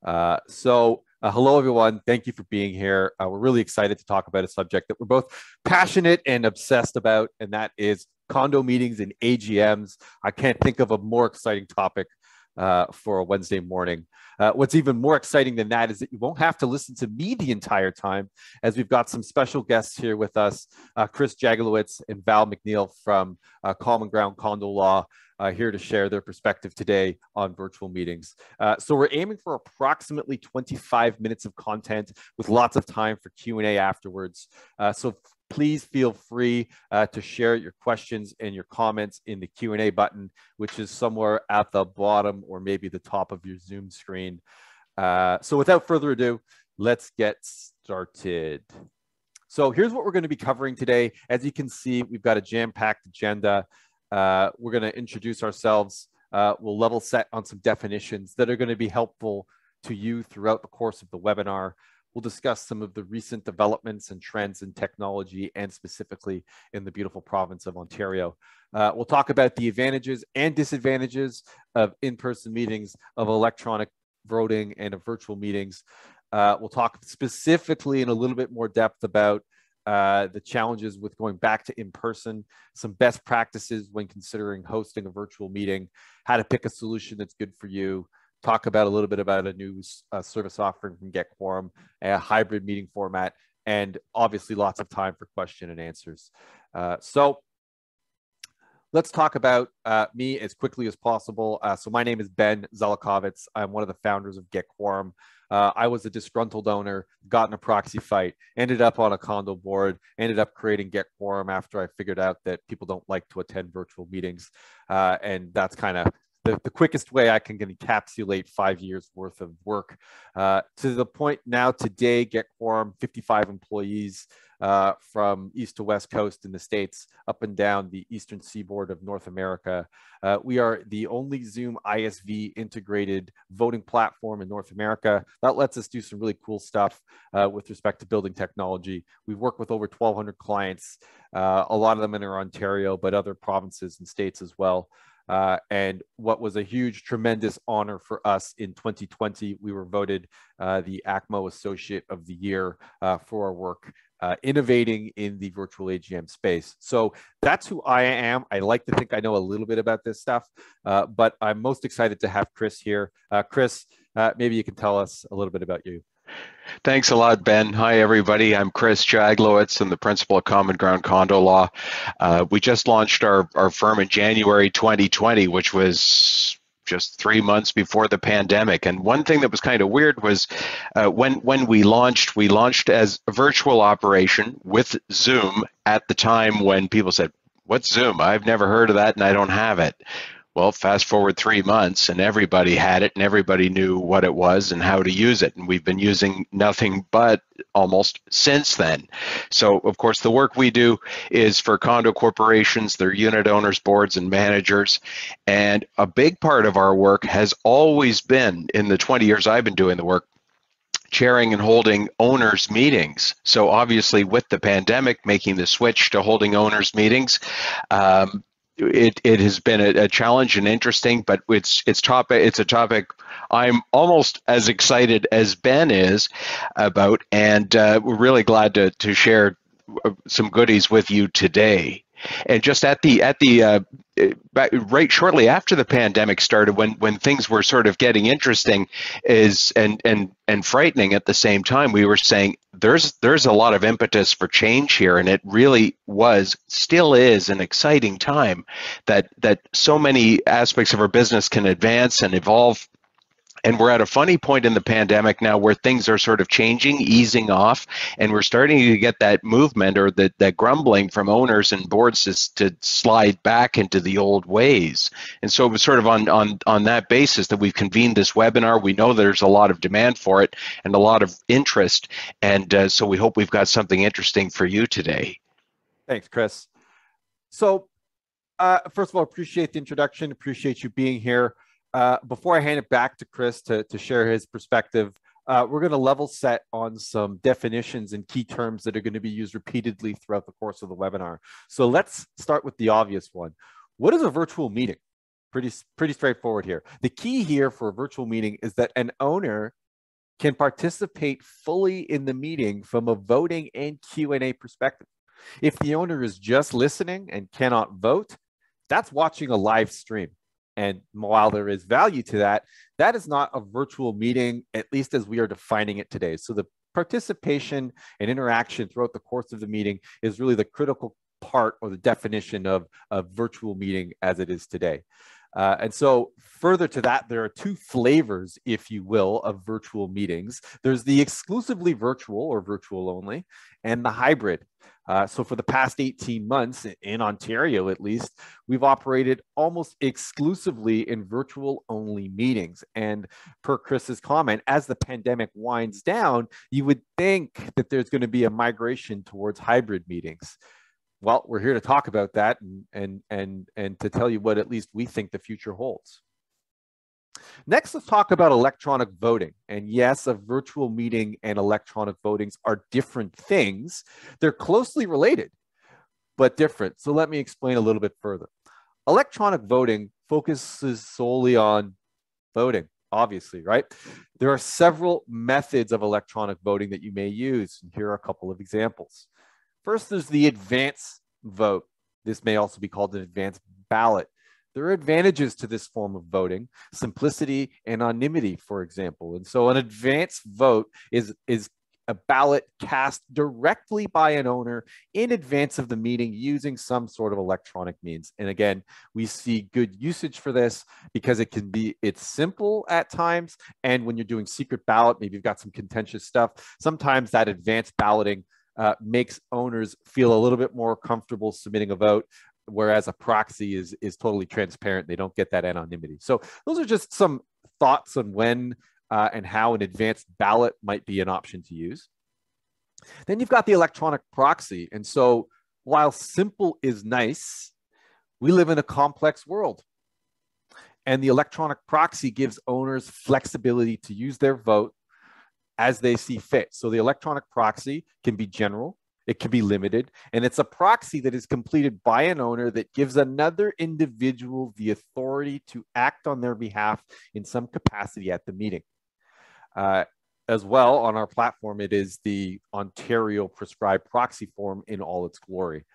Hello, everyone. Thank you for being here. We're really excited to talk about a subject that we're both passionate and obsessed about, and that is condo meetings and AGMs. I can't think of a more exciting topic for a Wednesday morning. What's even more exciting than that is that you won't have to listen to me the entire time, as we've got some special guests here with us, Chris Jaglowitz and Val McNeil from Common Ground Condo Law, here to share their perspective today on virtual meetings. So we're aiming for approximately 25 minutes of content with lots of time for Q&A afterwards. So please feel free to share your questions and your comments in the Q&A button, which is somewhere at the bottom or maybe the top of your Zoom screen. So without further ado, let's get started. So here's what we're going to be covering today. As you can see, we've got a jam-packed agenda. We're going to introduce ourselves. We'll level set on some definitions that are going to be helpful to you throughout the course of the webinar. We'll discuss some of the recent developments and trends in technology, and specifically in the beautiful province of Ontario. We'll talk about the advantages and disadvantages of in-person meetings, of electronic voting, and of virtual meetings. We'll talk specifically in a little bit more depth about the challenges with going back to in-person, some best practices when considering hosting a virtual meeting, how to pick a solution that's good for you, talk about a little bit about a new service offering from GetQuorum, a hybrid meeting format, and obviously lots of time for question and answers. So let's talk about me as quickly as possible. So my name is Ben Zelikovitz. I'm one of the founders of GetQuorum. I was a disgruntled owner, got in a proxy fight, ended up on a condo board, ended up creating GetQuorum after I figured out that people don't like to attend virtual meetings. And that's kind of the quickest way I can encapsulate 5 years worth of work. To the point now today, GetQuorum, 55 employees from east to west coast in the States, up and down the eastern seaboard of North America. We are the only Zoom ISV integrated voting platform in North America. That lets us do some really cool stuff with respect to building technology. We've worked with over 1,200 clients, a lot of them in Ontario, but other provinces and states as well. And what was a huge, tremendous honor for us in 2020, we were voted the ACMO Associate of the Year for our work innovating in the virtual AGM space. So that's who I am. I like to think I know a little bit about this stuff, but I'm most excited to have Chris here. Chris, maybe you can tell us a little bit about you. Thanks a lot, Ben. Hi, everybody. I'm Chris Jaglowitz. I'm the principal of Common Ground Condo Law. We just launched our firm in January 2020, which was just 3 months before the pandemic. And one thing that was kind of weird was when we launched as a virtual operation with Zoom at the time when people said, "What's Zoom? I've never heard of that and I don't have it." Well, fast forward 3 months and everybody had it and everybody knew what it was and how to use it. And we've been using nothing but almost since then. So, of course, the work we do is for condo corporations, their unit owners, boards, and managers. And a big part of our work has always been, in the 20 years I've been doing the work, chairing and holding owners meetings. So obviously with the pandemic, making the switch to holding owners meetings, it has been a challenge and interesting, but it's a topic I'm almost as excited as Ben is about, and we're really glad to share some goodies with you today. And just right shortly after the pandemic started, when things were sort of getting interesting and frightening at the same time, we were saying there's a lot of impetus for change here, and it really still is an exciting time that so many aspects of our business can advance and evolve. And we're at a funny point in the pandemic now where things are sort of changing, easing off, and we're starting to get that movement or that grumbling from owners and boards to slide back into the old ways. And so it was sort of on that basis that we've convened this webinar. We know there's a lot of demand for it and a lot of interest, and so we hope we've got something interesting for you today. Thanks, Chris. So first of all, appreciate the introduction, appreciate you being here. Before I hand it back to Chris to share his perspective, we're going to level set on some definitions and key terms that are going to be used repeatedly throughout the course of the webinar. So let's start with the obvious one. What is a virtual meeting? Pretty straightforward here. The key here for a virtual meeting is that an owner can participate fully in the meeting from a voting and Q&A perspective. If the owner is just listening and cannot vote, that's watching a live stream. And while there is value to that, that is not a virtual meeting, at least as we are defining it today. So the participation and interaction throughout the course of the meeting is really the critical part or the definition of a virtual meeting as it is today. And so further to that, there are two flavors, if you will, of virtual meetings. There's the exclusively virtual or virtual only, and the hybrid. So for the past 18 months, in Ontario at least, we've operated almost exclusively in virtual only meetings. And per Chris's comment, as the pandemic winds down, you would think that there's going to be a migration towards hybrid meetings. Well, we're here to talk about that and to tell you what at least we think the future holds. Next, let's talk about electronic voting. And yes, a virtual meeting and electronic votings are different things. They're closely related, but different. So let me explain a little bit further. Electronic voting focuses solely on voting, obviously, right? There are several methods of electronic voting that you may use. And here are a couple of examples. First, there's the advance vote. This may also be called an advance ballot. There are advantages to this form of voting, simplicity and anonymity, for example. And so an advance vote is a ballot cast directly by an owner in advance of the meeting using some sort of electronic means. And again, we see good usage for this because it's simple at times. And when you're doing secret ballot, maybe you've got some contentious stuff, sometimes that advance balloting makes owners feel a little bit more comfortable submitting a vote, whereas a proxy is totally transparent. They don't get that anonymity. So those are just some thoughts on when and how an advanced ballot might be an option to use. Then you've got the electronic proxy. And so while simple is nice, we live in a complex world. And the electronic proxy gives owners flexibility to use their vote as they see fit. So the electronic proxy can be general, it can be limited, and it's a proxy that is completed by an owner that gives another individual the authority to act on their behalf in some capacity at the meeting. As well, on our platform, it is the Ontario prescribed proxy form in all its glory.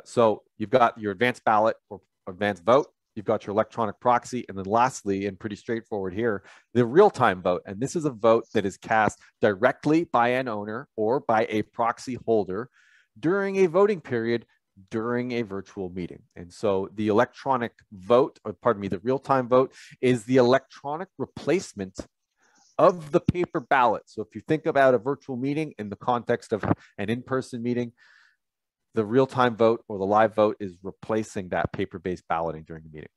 So you've got your advanced ballot or advanced vote, you've got your electronic proxy, and then lastly, and pretty straightforward here, the real-time vote. And this is a vote that is cast directly by an owner or by a proxy holder during a voting period during a virtual meeting. And so the electronic vote, or pardon me, the real-time vote is the electronic replacement of the paper ballot. So if you think about a virtual meeting in the context of an in-person meeting, the real-time vote or the live vote is replacing that paper-based balloting during the meeting.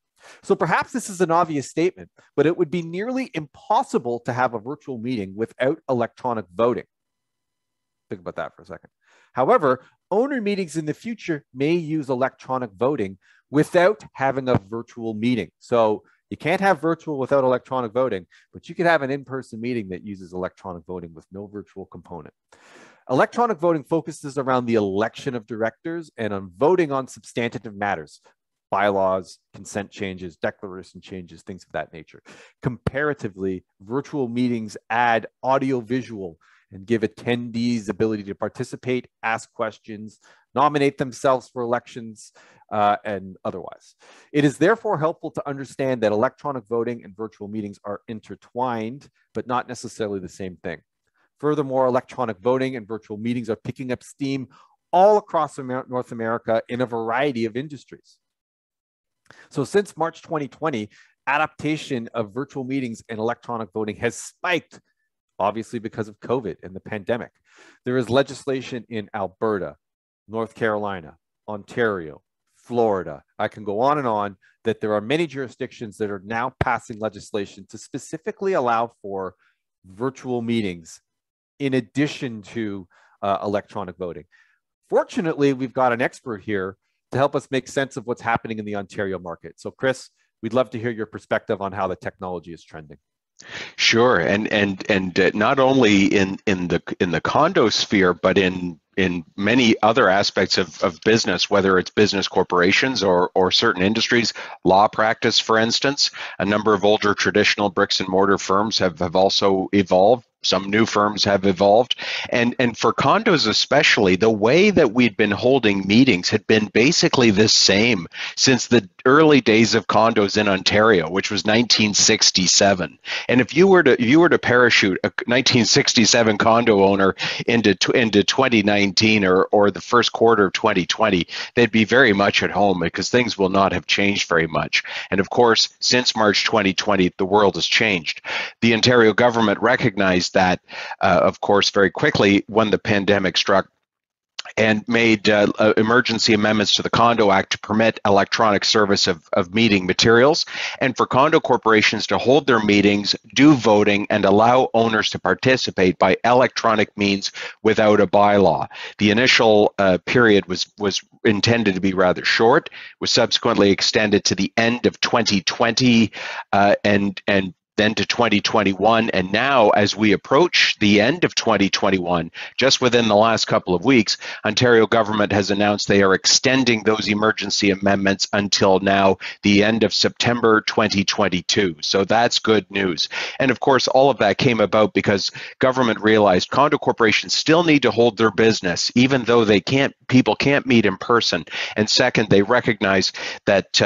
So perhaps this is an obvious statement, but it would be nearly impossible to have a virtual meeting without electronic voting. Think about that for a second. However, owner meetings in the future may use electronic voting without having a virtual meeting. So you can't have virtual without electronic voting, but you could have an in-person meeting that uses electronic voting with no virtual component. Electronic voting focuses around the election of directors and on voting on substantive matters, bylaws, consent changes, declaration changes, things of that nature. Comparatively, virtual meetings add audio-visual and give attendees the ability to participate, ask questions, nominate themselves for elections, and otherwise. It is therefore helpful to understand that electronic voting and virtual meetings are intertwined, but not necessarily the same thing. Furthermore, electronic voting and virtual meetings are picking up steam all across North America in a variety of industries. So since March 2020, adaptation of virtual meetings and electronic voting has spiked, obviously because of COVID and the pandemic. There is legislation in Alberta, North Carolina, Ontario, Florida. I can go on that there are many jurisdictions that are now passing legislation to specifically allow for virtual meetings in addition to electronic voting. Fortunately, we've got an expert here to help us make sense of what's happening in the Ontario market. So Chris, we'd love to hear your perspective on how the technology is trending. Sure, and not only in the condo sphere, but in many other aspects of business, whether it's business corporations or certain industries, law practice, for instance. A number of older traditional bricks and mortar firms have also evolved some new firms have evolved. And for condos especially, the way that we'd been holding meetings had been basically the same since the early days of condos in Ontario, which was 1967. And if you were to parachute a 1967 condo owner into 2019 or the first quarter of 2020, they'd be very much at home because things will not have changed very much. And of course, since March 2020, the world has changed. The Ontario government recognized that, of course, very quickly when the pandemic struck, and made emergency amendments to the Condo Act to permit electronic service of meeting materials, and for condo corporations to hold their meetings, do voting, and allow owners to participate by electronic means without a bylaw. The initial period was intended to be rather short, was subsequently extended to the end of 2020 and then to 2021, and now as we approach the end of 2021, just within the last couple of weeks, Ontario government has announced they are extending those emergency amendments until now the end of September 2022. So that's good news. And of course, all of that came about because government realized condo corporations still need to hold their business, even though people can't meet in person. And second, they recognize that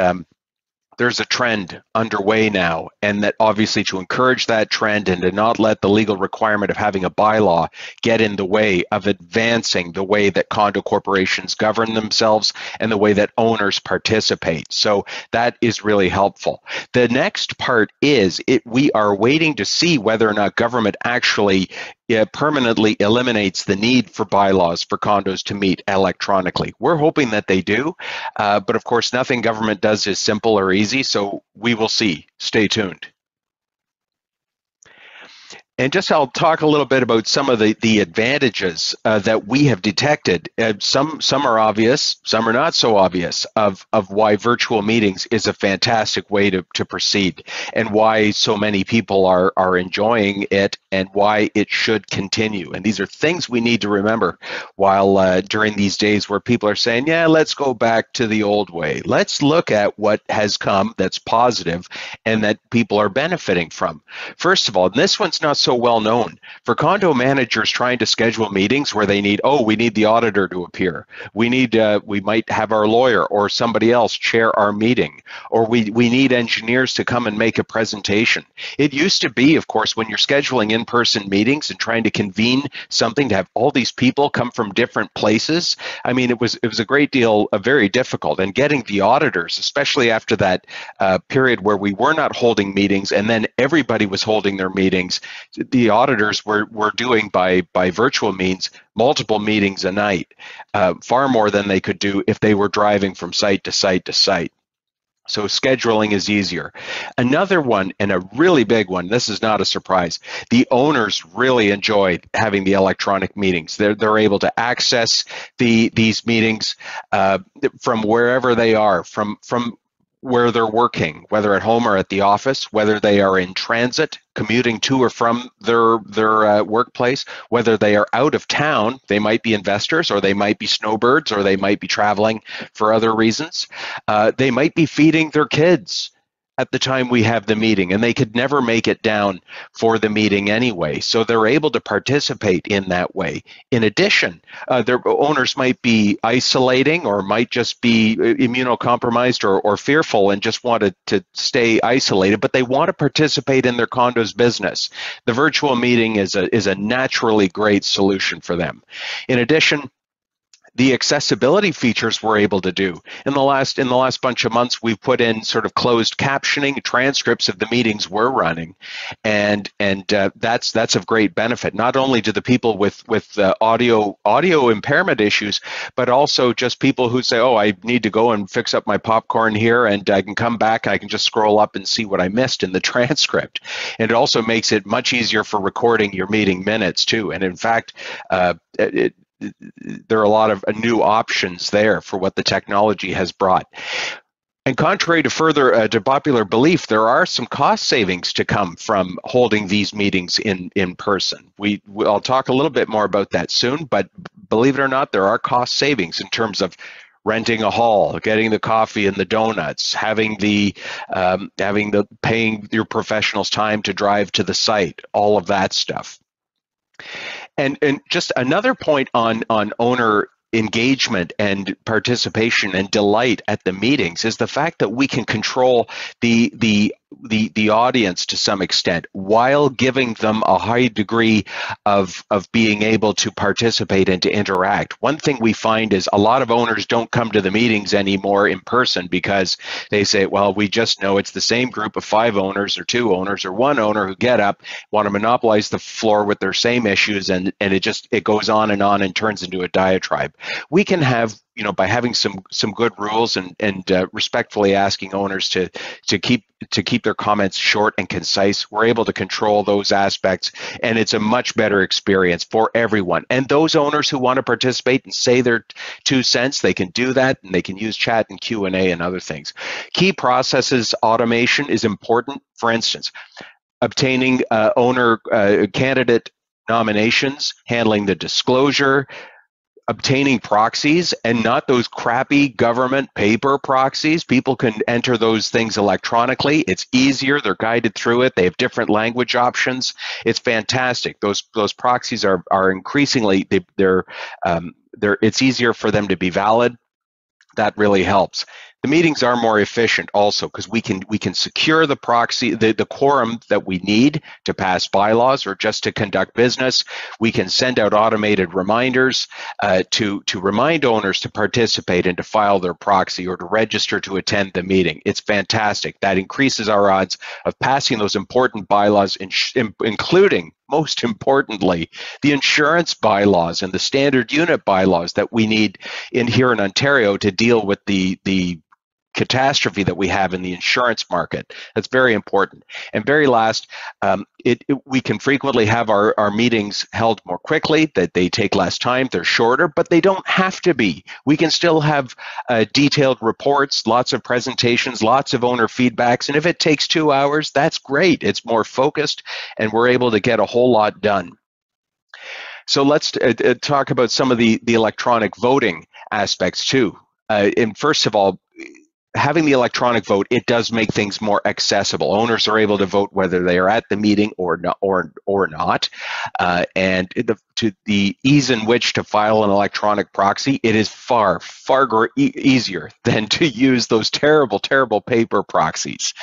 there's a trend underway now, and that obviously to encourage that trend and to not let the legal requirement of having a bylaw get in the way of advancing the way that condo corporations govern themselves and the way that owners participate. So that is really helpful. The next part is we are waiting to see whether or not government actually permanently eliminates the need for bylaws for condos to meet electronically. We're hoping that they do, but of course nothing government does is simple or easy, so we will see. Stay tuned. And just I'll talk a little bit about some of the advantages that we have detected. Some are obvious, some are not so obvious of why virtual meetings is a fantastic way to proceed, and why so many people are enjoying it, and why it should continue. And these are things we need to remember while during these days where people are saying, yeah, let's go back to the old way. Let's look at what has come that's positive and that people are benefiting from. First of all, and this one's not so well known, for condo managers trying to schedule meetings where they need, we need the auditor to appear. We might have our lawyer or somebody else chair our meeting, or we need engineers to come and make a presentation. It used to be, of course, when you're scheduling in-person meetings and trying to convene something to have all these people come from different places. I mean, it was a great deal, very difficult. And getting the auditors, especially after that period where we were not holding meetings and then everybody was holding their meetings, the auditors were doing by virtual means multiple meetings a night, far more than they could do if they were driving from site to site to site. So scheduling is easier. Another one, and a really big one, this is not a surprise, the owners really enjoy having the electronic meetings. They're able to access these meetings from wherever they are, from where they're working, whether at home or at the office, whether they are in transit, commuting to or from their workplace, whether they are out of town, they might be investors, or they might be snowbirds, or they might be traveling for other reasons. They might be feeding their kids at the time we have the meeting, and they could never make it down for the meeting anyway. So they're able to participate in that way. In addition, their owners might be isolating or might just be immunocompromised or fearful and just wanted to stay isolated, but they want to participate in their condo's business. The virtual meeting is a naturally great solution for them. In addition, the accessibility features we're able to do. In the last bunch of months, we've put in sort of closed captioning, transcripts of the meetings we're running, and that's of great benefit, not only to the people with audio impairment issues, but also just people who say, I need to go and fix up my popcorn here, and I can come back, I can just scroll up and see what I missed in the transcript. And it also makes it much easier for recording your meeting minutes too. And in fact, there are a lot of new options there for what the technology has brought. And contrary to to popular belief, there are some cost savings to come from holding these meetings in person. I'll talk a little bit more about that soon, but believe it or not, there are cost savings in terms of renting a hall, getting the coffee and the donuts, having paying your professionals time to drive to the site, all of that stuff. And just another point on owner engagement and participation and delight at the meetings is the fact that we can control the audience to some extent while giving them a high degree of being able to participate and to interact. One thing we find is a lot of owners don't come to the meetings anymore in person because they say, well, we just know it's the same group of 5 owners or 2 owners or 1 owner who get up, want to monopolize the floor with their same issues, and it goes on and turns into a diatribe. We can have, by having some good rules and respectfully asking owners to keep their comments short and concise, we're able to control those aspects, and it's a much better experience for everyone. And those owners who want to participate and say their 2 cents, they can do that, and they can use chat and Q&A and other things. Key processes automation is important. For instance, obtaining owner candidate nominations, handling the disclosure, obtaining proxies, and not those crappy government paper proxies. People can enter those things electronically. It's easier. They're guided through it. They have different language options. It's fantastic. Those proxies are increasingly it's easier for them to be valid. That really helps. The meetings are more efficient also because we can secure the proxy, the quorum that we need to pass bylaws or just to conduct business. We can send out automated reminders to remind owners to participate and to file their proxy or to register to attend the meeting. It's fantastic. That increases our odds of passing those important bylaws, including, most importantly, the insurance bylaws and the standard unit bylaws that we need here in Ontario to deal with the catastrophe that we have in the insurance market. That's very important. And very last, we can frequently have our meetings held more quickly, that they take less time, they're shorter, but they don't have to be. We can still have detailed reports, lots of presentations, lots of owner feedbacks, and if it takes 2 hours, that's great. It's more focused, and we're able to get a whole lot done. So let's talk about some of the electronic voting aspects too. And first of all, having the electronic vote, it does make things more accessible. Owners are able to vote whether they are at the meeting or not. And the ease in which to file an electronic proxy, it is far easier than to use those terrible paper proxies.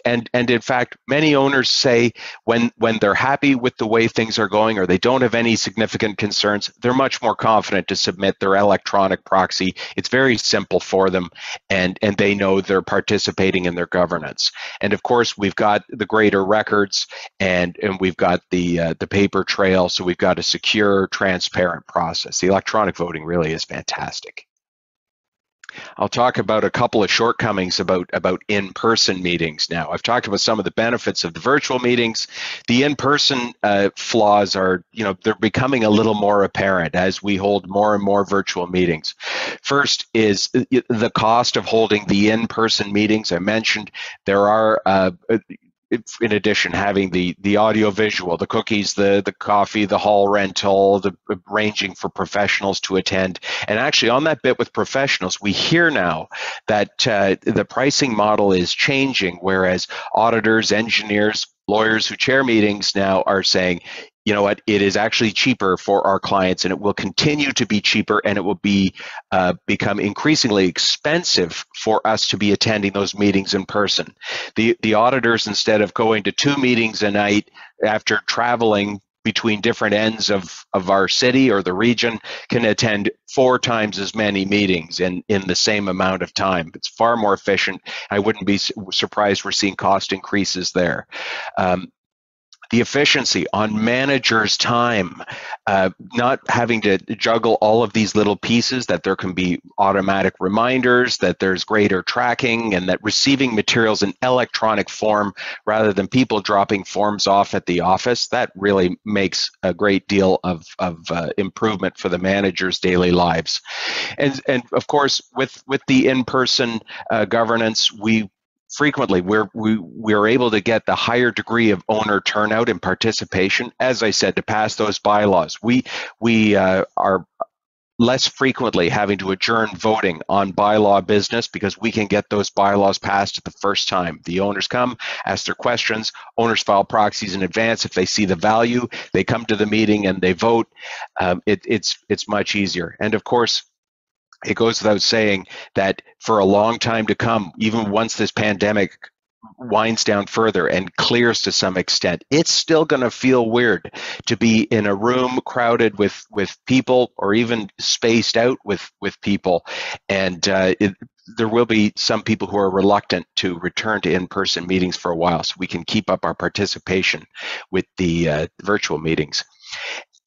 And in fact, many owners say when they're happy with the way things are going or they don't have any significant concerns, they're much more confident to submit their electronic proxy. It's very simple for them, and they know they're participating in their governance. And of course, we've got the greater records and we've got the paper trail, so we've got a secure, transparent process. The electronic voting really is fantastic. I'll talk about a couple of shortcomings about in-person meetings now. I've talked about some of the benefits of the virtual meetings. The in-person flaws are, they're becoming a little more apparent as we hold more and more virtual meetings. First is the cost of holding the in-person meetings. I mentioned there are in addition, having the audio visual, the cookies, the coffee, the hall rental, the arranging for professionals to attend. And actually on that bit with professionals, we hear now that the pricing model is changing, whereas auditors, engineers, lawyers who chair meetings now are saying, you know what, it is actually cheaper for our clients, and it will continue to be cheaper, and it will become increasingly expensive for us to be attending those meetings in person. The auditors, instead of going to 2 meetings a night after traveling between different ends of our city or the region, can attend 4 times as many meetings in the same amount of time. It's far more efficient. I wouldn't be surprised we're seeing cost increases there. The efficiency on managers' time, not having to juggle all of these little pieces, that there can be automatic reminders, that there's greater tracking, and that receiving materials in electronic form rather than people dropping forms off at the office, that really makes a great deal of improvement for the managers' daily lives. And of course, with the in-person governance, frequently, we're able to get the higher degree of owner turnout and participation, as I said, to pass those bylaws. We are less frequently having to adjourn voting on bylaw business because we can get those bylaws passed at the first time. The owners come, ask their questions, owners file proxies in advance. If they see the value, they come to the meeting and they vote. It's much easier. And of course, it goes without saying that for a long time to come, even once this pandemic winds down further and clears to some extent, it's still going to feel weird to be in a room crowded with people, or even spaced out with people. And there will be some people who are reluctant to return to in-person meetings for a while, so we can keep up our participation with the virtual meetings.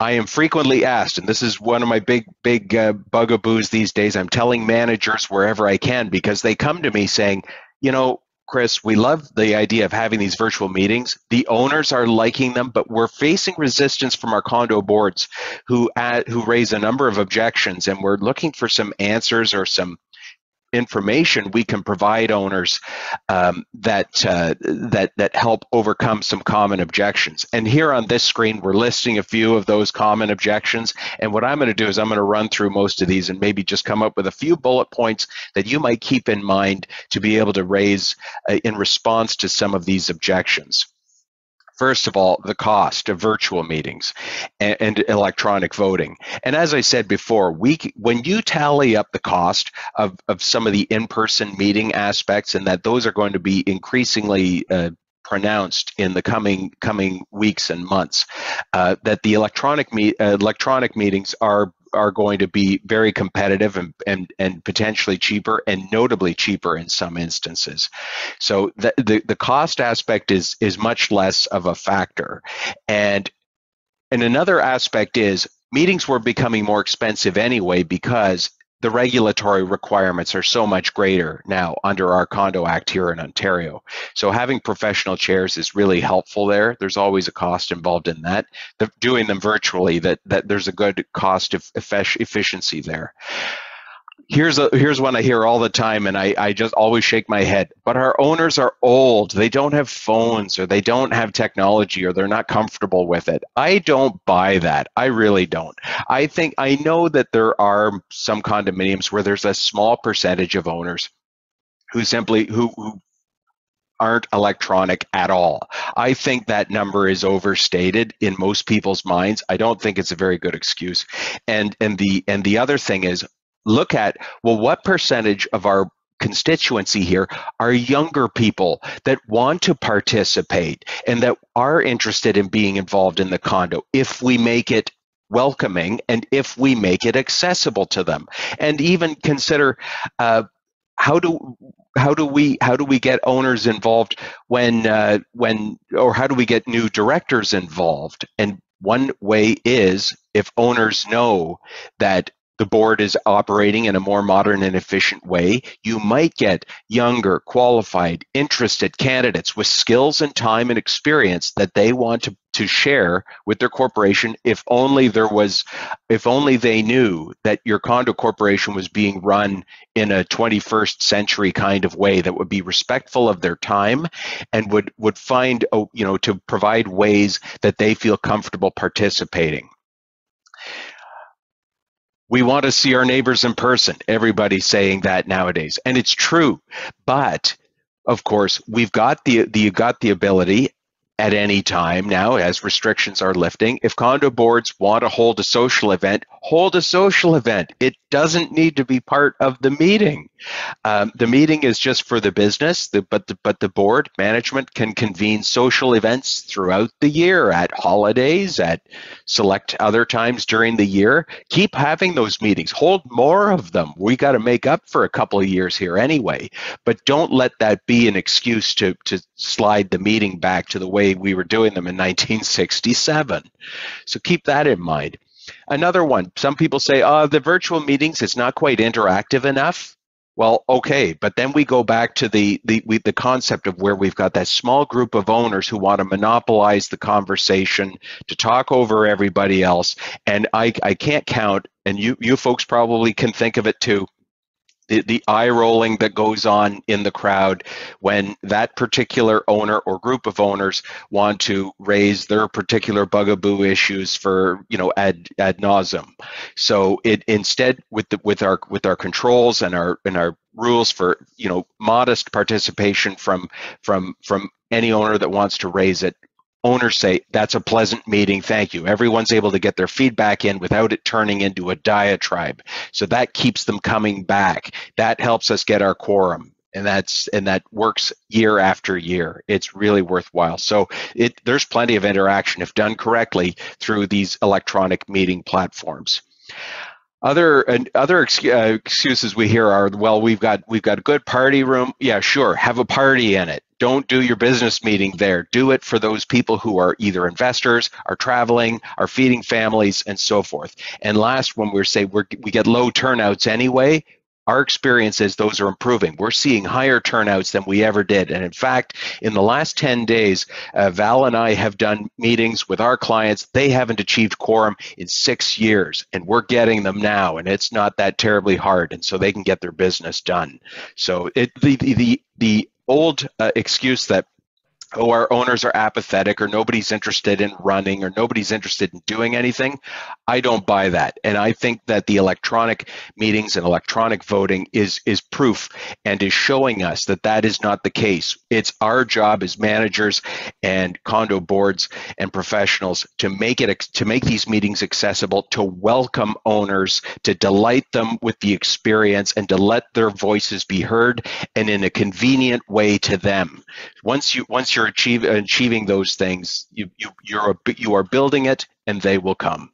I am frequently asked, and this is one of my big bugaboos these days, I'm telling managers wherever I can, because they come to me saying, you know, Chris, we love the idea of having these virtual meetings. The owners are liking them, but we're facing resistance from our condo boards who raise a number of objections, and we're looking for some answers or some information we can provide owners that help overcome some common objections. And here on this screen, we're listing a few of those common objections. And what I'm going to do is I'm going to run through most of these and maybe just come up with a few bullet points that you might keep in mind to be able to raise in response to some of these objections. First of all, the cost of virtual meetings and electronic voting. And as I said before, when you tally up the cost of some of the in-person meeting aspects, and that those are going to be increasingly pronounced in the coming weeks and months, that the electronic meetings are going to be very competitive and potentially cheaper, and notably cheaper in some instances. So the cost aspect is much less of a factor. And another aspect is meetings were becoming more expensive anyway, because the regulatory requirements are so much greater now under our Condo Act here in Ontario. So having professional chairs is really helpful there. There's always a cost involved in that. Doing them virtually, that there's a good cost of efficiency there. Here's one I hear all the time, and I just always shake my head. But our owners are old. They don't have phones, or they don't have technology, or they're not comfortable with it. I don't buy that. I really don't. I know that there are some condominiums where there's a small percentage of owners who aren't electronic at all. I think that number is overstated in most people's minds. I don't think it's a very good excuse. And the other thing is, look at, well, what percentage of our constituency here are younger people that want to participate and that are interested in being involved in the condo if we make it welcoming and if we make it accessible to them. And even consider how do we get owners involved or how do we get new directors involved? And one way is if owners know that the board is operating in a more modern and efficient way, you might get younger, qualified, interested candidates with skills and time and experience that they want to share with their corporation. If only they knew that your condo corporation was being run in a 21st century kind of way that would be respectful of their time and would find, to provide ways that they feel comfortable participating. We want to see our neighbors in person. Everybody's saying that nowadays, and it's true. But of course, you've got the ability at any time now, as restrictions are lifting. If condo boards want to hold a social event, hold a social event. It doesn't need to be part of the meeting. The meeting is just for the business, but the board management can convene social events throughout the year, at holidays, at select other times during the year. Keep having those meetings. Hold more of them. We got to make up for a couple of years here anyway, but don't let that be an excuse to slide the meeting back to the way we were doing them in 1967. So keep that in mind. Another one, some people say, the virtual meetings, it's not quite interactive enough. Well, okay, but then we go back to the concept of where we've got that small group of owners who want to monopolize the conversation, to talk over everybody else. And I can't count, and you folks probably can think of it too, the eye rolling that goes on in the crowd when that particular owner or group of owners want to raise their particular bugaboo issues for, ad nauseum. So it instead with our controls and our rules for, modest participation from any owner that wants to raise it, owners say, that's a pleasant meeting, thank you. Everyone's able to get their feedback in without it turning into a diatribe. So that keeps them coming back. That helps us get our quorum. And that works year after year. It's really worthwhile. So there's plenty of interaction if done correctly through these electronic meeting platforms. Other excuses we hear are, well, we've got a good party room. Yeah, sure, have a party in it. Don't do your business meeting there. Do it for those people who are either investors, are traveling, are feeding families, and so forth. And last, when we get low turnouts anyway, our experience is those are improving. We're seeing higher turnouts than we ever did. And in fact, in the last 10 days, Val and I have done meetings with our clients. They haven't achieved quorum in 6 years, and we're getting them now, and it's not that terribly hard, and so they can get their business done. So the old excuse that, oh, our owners are apathetic, or nobody's interested in running, or nobody's interested in doing anything, I don't buy that. And I think that the electronic meetings and electronic voting is proof and is showing us that that is not the case. It's our job as managers and condo boards and professionals to make these meetings accessible, to welcome owners, to delight them with the experience, and to let their voices be heard, and in a convenient way to them. Once you're achieving those things, you are building it, and they will come.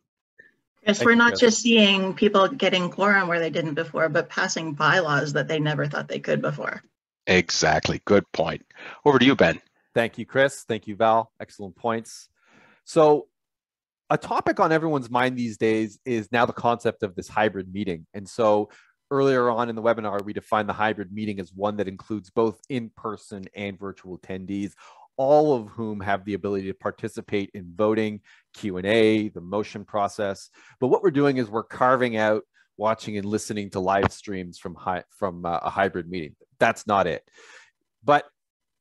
Chris, we're not just seeing people getting quorum where they didn't before, but passing bylaws that they never thought they could before. Exactly. Good point. Over to you, Ben. Thank you, Chris. Thank you, Val. Excellent points. So a topic on everyone's mind these days is now the concept of this hybrid meeting. And so earlier on in the webinar, we defined the hybrid meeting as one that includes both in-person and virtual attendees, all of whom have the ability to participate in voting, Q&A, the motion process. But what we're doing is we're carving out watching and listening to live streams from a hybrid meeting. That's not it. But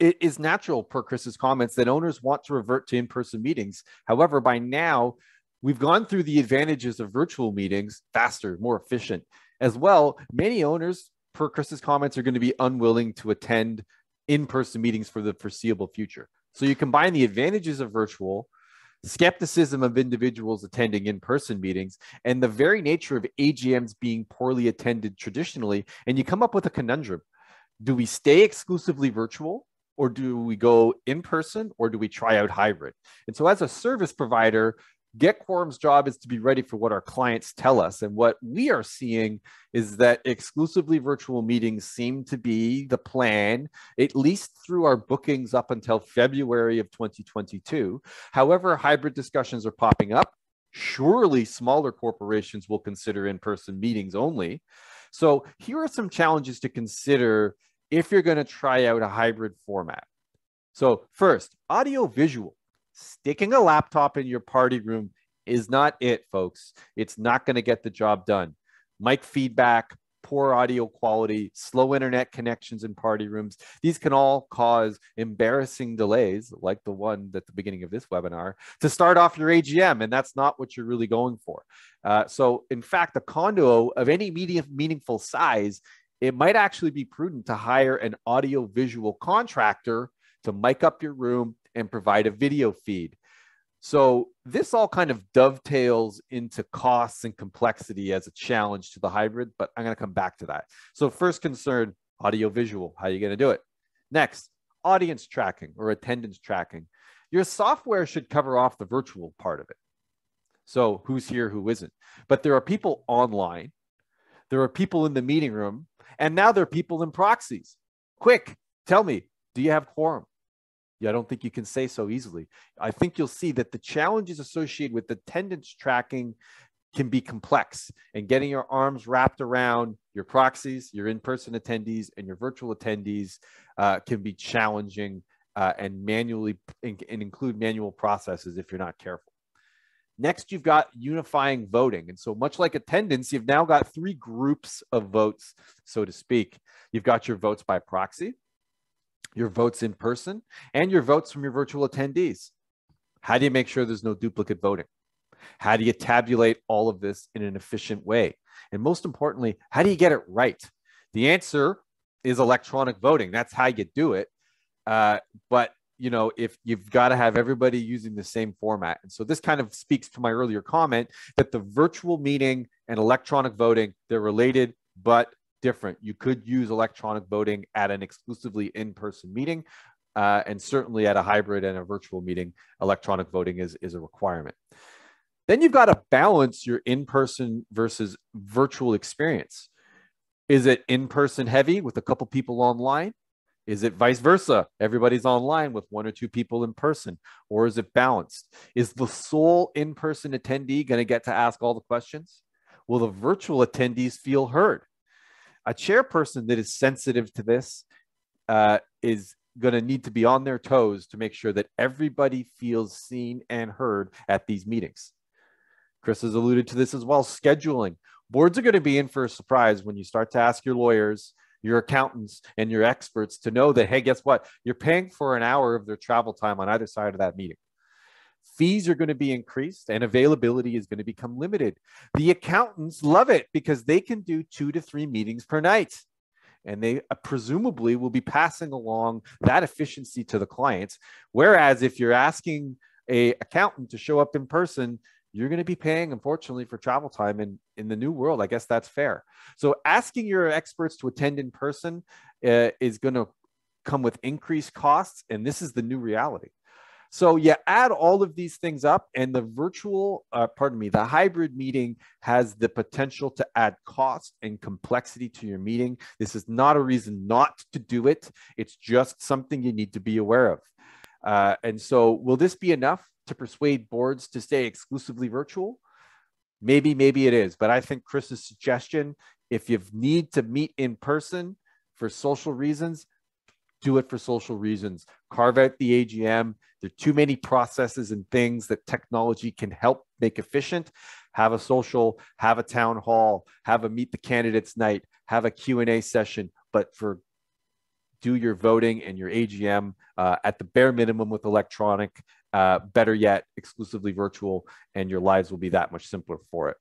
it is natural, per Chris's comments, that owners want to revert to in-person meetings. However, by now, we've gone through the advantages of virtual meetings, faster, more efficient. As well, many owners, per Chris's comments, are going to be unwilling to attend in-person meetings for the foreseeable future. So you combine the advantages of virtual, skepticism of individuals attending in-person meetings, and the very nature of AGMs being poorly attended traditionally, and you come up with a conundrum. Do we stay exclusively virtual, or do we go in person, or do we try out hybrid? And so as a service provider, GetQuorum's job is to be ready for what our clients tell us. And what we are seeing is that exclusively virtual meetings seem to be the plan, at least through our bookings up until February of 2022. However, hybrid discussions are popping up. Surely smaller corporations will consider in-person meetings only. So here are some challenges to consider if you're going to try out a hybrid format. So first, audio visual. Sticking a laptop in your party room is not it, folks. It's not going to get the job done. Mic feedback, poor audio quality, slow internet connections in party rooms. These can all cause embarrassing delays, like the one at the beginning of this webinar, to start off your AGM, and that's not what you're really going for. So in fact, a condo of any meaningful size, it might actually be prudent to hire an audio visual contractor to mic up your room and provide a video feed. So this all kind of dovetails into costs and complexity as a challenge to the hybrid, but I'm going to come back to that. So first concern, audio visual, how are you going to do it? Next, audience tracking or attendance tracking. Your software should cover off the virtual part of it. So who's here, who isn't? But there are people online, there are people in the meeting room, and now there are people in proxies. Quick, tell me, do you have quorum? Yeah, I don't think you can say so easily. I think you'll see that the challenges associated with attendance tracking can be complex, and getting your arms wrapped around your proxies, your in-person attendees, and your virtual attendees can be challenging and include manual processes if you're not careful. Next, you've got unifying voting. And so much like attendance, you've now got three groups of votes, so to speak. You've got your votes by proxy, your votes in person, and your votes from your virtual attendees. How do you make sure there's no duplicate voting? How do you tabulate all of this in an efficient way? And most importantly, how do you get it right? The answer is electronic voting. That's how you do it. But you know, if you've got to have everybody using the same format. And so this kind of speaks to my earlier comment that the virtual meeting and electronic voting, they're related, but different. You could use electronic voting at an exclusively in-person meeting, and certainly at a hybrid and a virtual meeting, electronic voting is a requirement. Then you've got to balance your in-person versus virtual experience. Is it in-person heavy with a couple people online? Is it vice versa? Everybody's online with one or two people in person, or is it balanced? Is the sole in-person attendee going to get to ask all the questions? Will the virtual attendees feel heard? A chairperson that is sensitive to this is going to need to be on their toes to make sure that everybody feels seen and heard at these meetings. Chris has alluded to this as well. Scheduling. Boards are going to be in for a surprise when you start to ask your lawyers, your accountants, and your experts to know that, hey, guess what? You're paying for an hour of their travel time on either side of that meeting. Fees are going to be increased and availability is going to become limited. The accountants love it because they can do 2 to 3 meetings per night. And they presumably will be passing along that efficiency to the clients. Whereas if you're asking an accountant to show up in person, you're going to be paying, unfortunately, for travel time. And in the new world, I guess that's fair. So asking your experts to attend in person is going to come with increased costs. And this is the new reality. So you add all of these things up, and the the hybrid meeting has the potential to add cost and complexity to your meeting. This is not a reason not to do it. It's just something you need to be aware of. And so will this be enough to persuade boards to stay exclusively virtual? Maybe it is. But I think Chris's suggestion, if you need to meet in person for social reasons, do it for social reasons. Carve out the AGM. There are too many processes and things that technology can help make efficient. Have a social, have a town hall, have a meet the candidates night, have a Q&A session, but do your voting and your AGM at the bare minimum with electronic, better yet, exclusively virtual, and your lives will be that much simpler for it.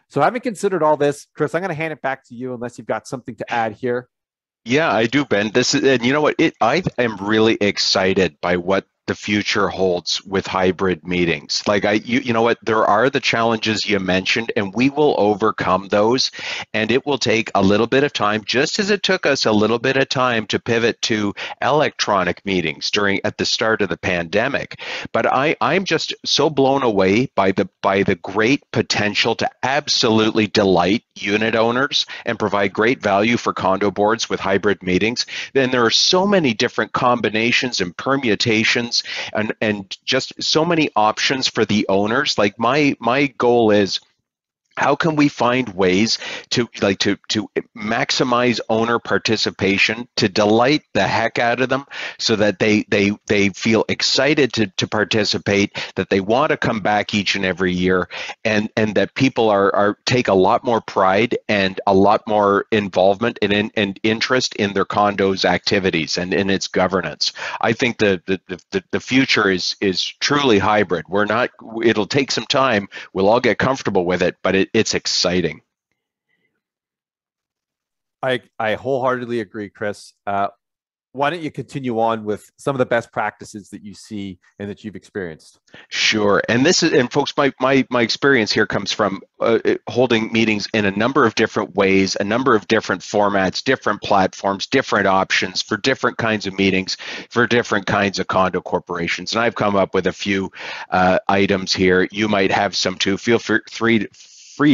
So having considered all this, Chris, I'm going to hand it back to you unless you've got something to add here. Yeah, I do, Ben. And you know what? I am really excited by what the future holds with hybrid meetings. Like you know what? There are the challenges you mentioned, and we will overcome those. And it will take a little bit of time, just as it took us a little bit of time to pivot to electronic meetings at the start of the pandemic. But I'm just so blown away by the great potential to absolutely delight unit owners and provide great value for condo boards with hybrid meetings. Then there are so many different combinations and permutations and just so many options for the owners. Like my goal is, how can we find ways to maximize owner participation, to delight the heck out of them so that they feel excited to participate, that they want to come back each and every year, and that people are take a lot more pride and a lot more involvement and interest in their condo's activities and in its governance. I think the future is truly hybrid. It'll take some time. We'll all get comfortable with it, but it's exciting. I wholeheartedly agree, Chris. Why don't you continue on with some of the best practices that you see and that you've experienced? Sure. And folks, my experience here comes from holding meetings in a number of different ways, a number of different formats, different platforms, different options for different kinds of meetings, for different kinds of condo corporations. And I've come up with a few items here. You might have some too. Feel free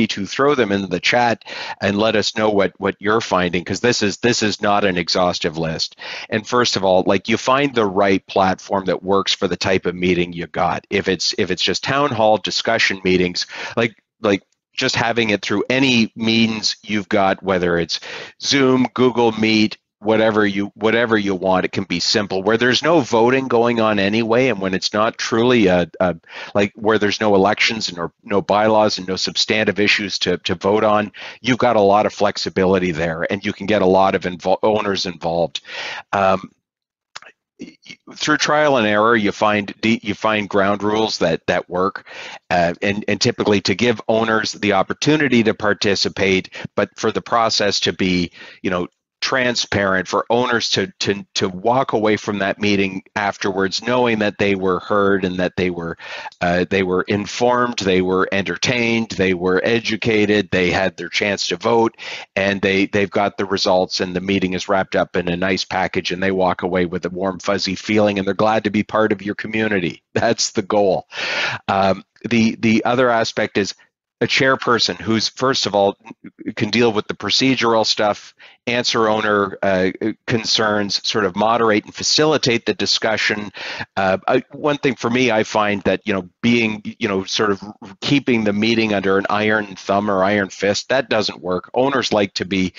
to throw them into the chat and let us know what you're finding, because this is not an exhaustive list. And first of all, like, you find the right platform that works for the type of meeting you got. If it's just town hall discussion meetings, like just having it through any means you've got, whether it's Zoom, Google Meet, whatever you want. It can be simple, where there's no voting going on anyway, and when it's not truly like where there's no elections and no bylaws and no substantive issues to vote on. You've got a lot of flexibility there, and you can get a lot of owners involved. Through trial and error, you find ground rules that work, and typically to give owners the opportunity to participate, but for the process to be, transparent, for owners to walk away from that meeting afterwards knowing that they were heard and that they were informed, they were entertained, they were educated, they had their chance to vote, and they've got the results, and the meeting is wrapped up in a nice package, and they walk away with a warm, fuzzy feeling, and they're glad to be part of your community. That's the goal. The other aspect is a chairperson who's, first of all, can deal with the procedural stuff, answer owner concerns, sort of moderate and facilitate the discussion. One thing for me, I find that, being, sort of keeping the meeting under an iron thumb or iron fist, that doesn't work. Owners like to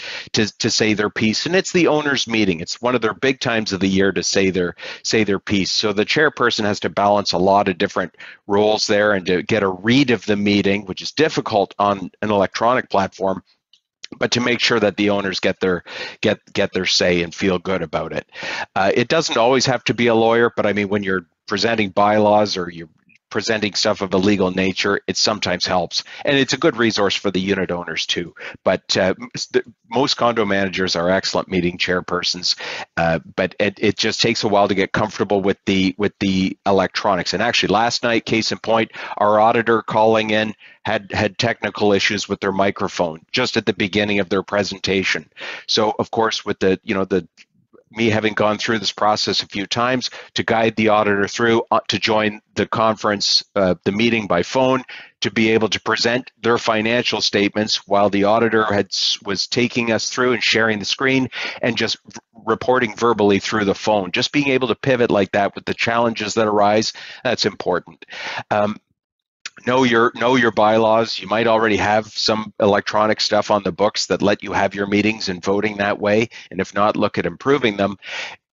say their piece, and it's the owner's meeting. It's one of their big times of the year to say their piece. So the chairperson has to balance a lot of different roles there, and to get a read of the meeting, which is difficult on an electronic platform, but to make sure that the owners get their say and feel good about it. It doesn't always have to be a lawyer, but I mean, when you're presenting bylaws or you're presenting stuff of a legal nature, it sometimes helps, and it's a good resource for the unit owners too. But most condo managers are excellent meeting chairpersons, but it just takes a while to get comfortable with the electronics. And actually, last night, case in point, our auditor calling in had technical issues with their microphone just at the beginning of their presentation. So of course, with me having gone through this process a few times to guide the auditor through to join the conference, the meeting by phone, to be able to present their financial statements while the auditor was taking us through and sharing the screen and just reporting verbally through the phone. Just being able to pivot like that with the challenges that arise, that's important. Know your bylaws. You might already have some electronic stuff on the books that let you have your meetings and voting that way. And if not, look at improving them.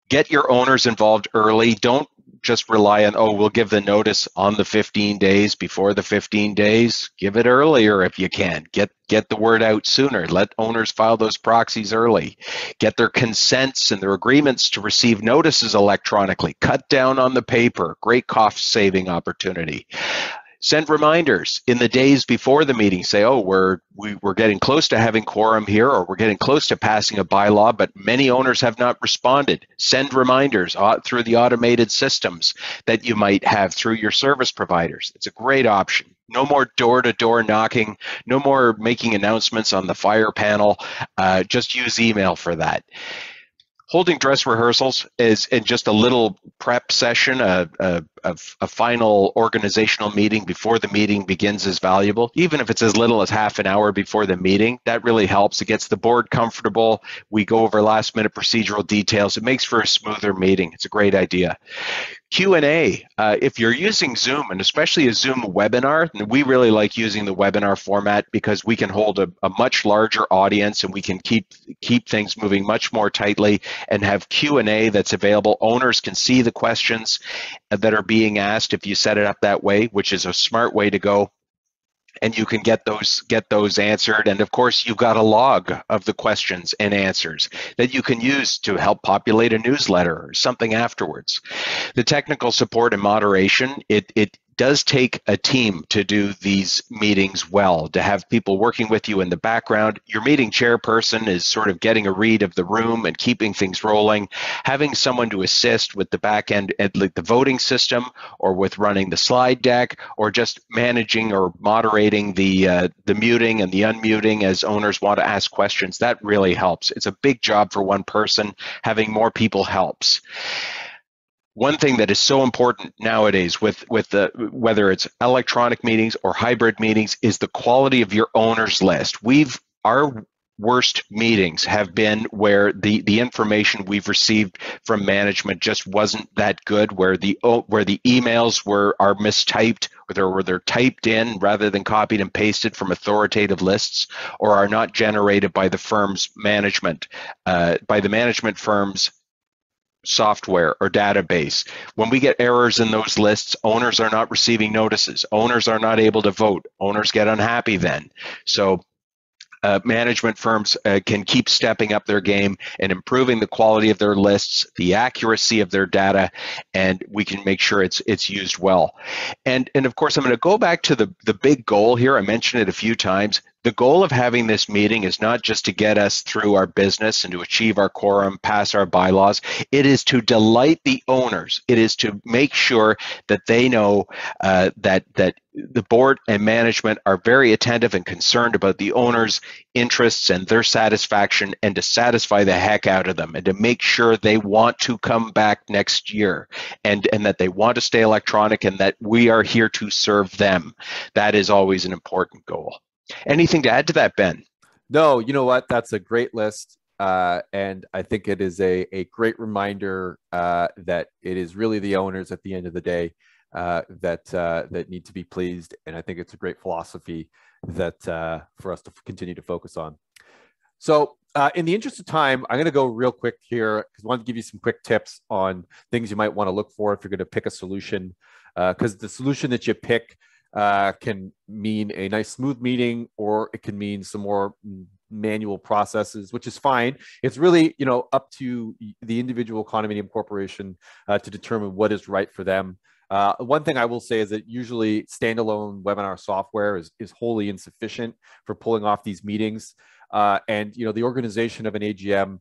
Get your owners involved early. Don't just rely on, we'll give the notice on the 15 days before the 15 days. Give it earlier if you can. Get the word out sooner. Let owners file those proxies early. Get their consents and their agreements to receive notices electronically. Cut down on the paper. Great cost-saving opportunity. Send reminders in the days before the meeting. Say, we're getting close to having quorum here, or we're getting close to passing a bylaw, but many owners have not responded. Send reminders through the automated systems that you might have through your service providers. It's a great option. No more door-to-door knocking. No more making announcements on the fire panel. Just use email for that. Holding dress rehearsals is just a little prep session, a final organizational meeting before the meeting begins is valuable. Even if it's as little as half an hour before the meeting, that really helps. It gets the board comfortable. We go over last-minute procedural details. It makes for a smoother meeting. It's a great idea. Q&A, if you're using Zoom, and especially a Zoom webinar, and we really like using the webinar format because we can hold a much larger audience, and we can keep things moving much more tightly and have Q&A that's available. Owners can see the questions that are being asked if you set it up that way, which is a smart way to go. And you can get those answered. And of course, you've got a log of the questions and answers that you can use to help populate a newsletter or something afterwards. The technical support and moderation, it does take a team to do these meetings well, to have people working with you in the background. Your meeting chairperson is sort of getting a read of the room and keeping things rolling. Having someone to assist with the back end, like the voting system, or with running the slide deck, or just managing or moderating the muting and the unmuting as owners want to ask questions, that really helps. It's a big job for one person. Having more people helps. One thing that is so important nowadays with whether it's electronic meetings or hybrid meetings is the quality of your owners list. Our worst meetings have been where the information we've received from management just wasn't that good, where the emails are mistyped, or they're typed in rather than copied and pasted from authoritative lists, or are not generated by the firm's management, by the management firm's software or database. When we get errors in those lists, owners are not receiving notices. Owners are not able to vote. Owners get unhappy then. So management firms can keep stepping up their game and improving the quality of their lists, the accuracy of their data, and we can make sure it's used well. And of course, I'm going to go back to the big goal here. I mentioned it a few times. The goal of having this meeting is not just to get us through our business and to achieve our quorum, pass our bylaws. It is to delight the owners. It is to make sure that they know that the board and management are very attentive and concerned about the owners' interests and their satisfaction, and to satisfy the heck out of them, and to make sure they want to come back next year, and that they want to stay electronic, and that we are here to serve them. That is always an important goal. Anything to add to that, Ben? No, you know what? That's a great list. And I think it is a great reminder that it is really the owners at the end of the day that need to be pleased. And I think it's a great philosophy that for us to continue to focus on. So in the interest of time, I'm going to go real quick here because I want to give you some quick tips on things you might want to look for if you're going to pick a solution, because the solution that you pick can mean a nice smooth meeting, or it can mean some more manual processes, which is fine. It's really, up to the individual condominium corporation to determine what is right for them. One thing I will say is that usually standalone webinar software is wholly insufficient for pulling off these meetings. And the organization of an AGM,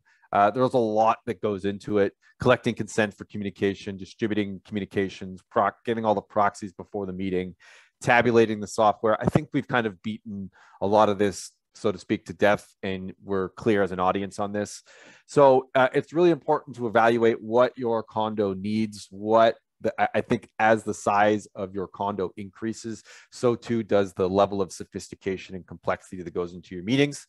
there's a lot that goes into it: collecting consent for communication, distributing communications, getting all the proxies before the meeting, tabulating the software. I think we've kind of beaten a lot of this, so to speak, to death, and we're clear as an audience on this. So it's really important to evaluate what your condo needs. I think as the size of your condo increases, so too does the level of sophistication and complexity that goes into your meetings.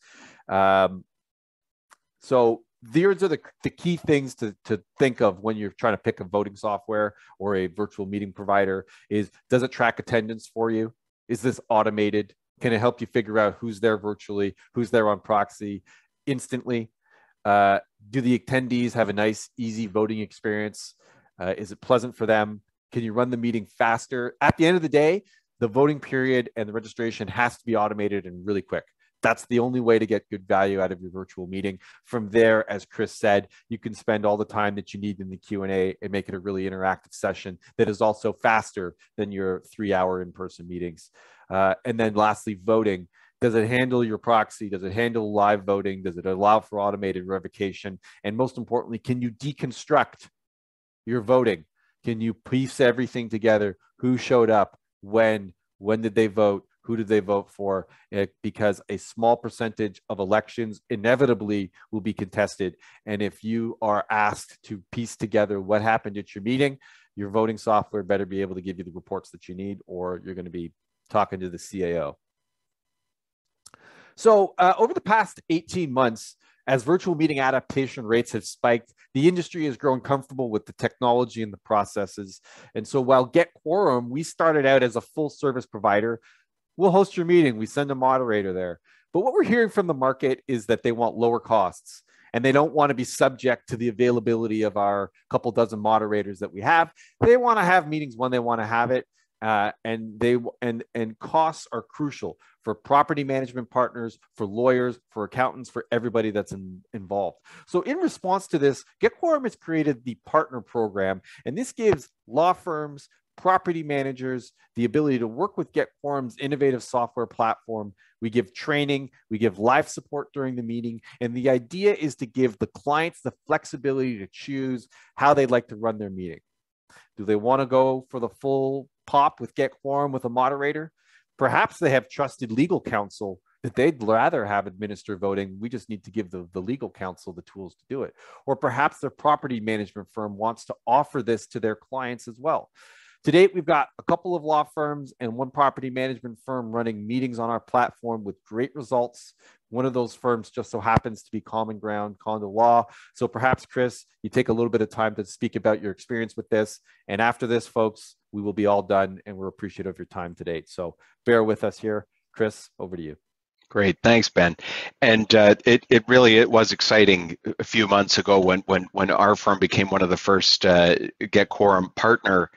So these are the key things to think of when you're trying to pick a voting software or a virtual meeting provider. Does it track attendance for you? Is this automated? Can it help you figure out who's there virtually, who's there on proxy instantly? Do the attendees have a nice, easy voting experience? Is it pleasant for them? Can you run the meeting faster? At the end of the day, the voting period and the registration has to be automated and really quick. That's the only way to get good value out of your virtual meeting. From there, as Chris said, you can spend all the time that you need in the Q&A and make it a really interactive session that is also faster than your 3-hour in-person meetings. And then lastly, voting. Does it handle your proxy? Does it handle live voting? Does it allow for automated revocation? And most importantly, can you deconstruct your voting? Can you piece everything together? Who showed up? When did they vote? Who did they vote for? Because a small percentage of elections inevitably will be contested. And if you are asked to piece together what happened at your meeting, your voting software better be able to give you the reports that you need, or you're going to be talking to the CAO. So over the past 18 months, as virtual meeting adaptation rates have spiked, the industry has grown comfortable with the technology and the processes. And so while GetQuorum, we started out as a full service provider. We'll host your meeting. We send a moderator there. But what we're hearing from the market is that they want lower costs, and they don't want to be subject to the availability of our couple dozen moderators that we have. They want to have meetings when they want to have it. And costs are crucial for property management partners, for lawyers, for accountants, for everybody that's involved. So in response to this, GetQuorum has created the partner program, and this gives law firms, property managers the ability to work with GetQuorum's innovative software platform. We give training, we give live support during the meeting, and the idea is to give the clients the flexibility to choose how they'd like to run their meeting. Do they want to go for the full pop with GetQuorum with a moderator? Perhaps they have trusted legal counsel that they'd rather have administer voting. We just need to give the legal counsel the tools to do it. Or perhaps their property management firm wants to offer this to their clients as well. To date, we've got a couple of law firms and one property management firm running meetings on our platform with great results. One of those firms just so happens to be Common Ground Condo Law. So perhaps, Chris, you take a little bit of time to speak about your experience with this. And after this, folks, we will be all done, and we're appreciative of your time to date. So bear with us here. Chris, over to you. Great, thanks, Ben. And it was exciting a few months ago when our firm became one of the first GetQuorum partner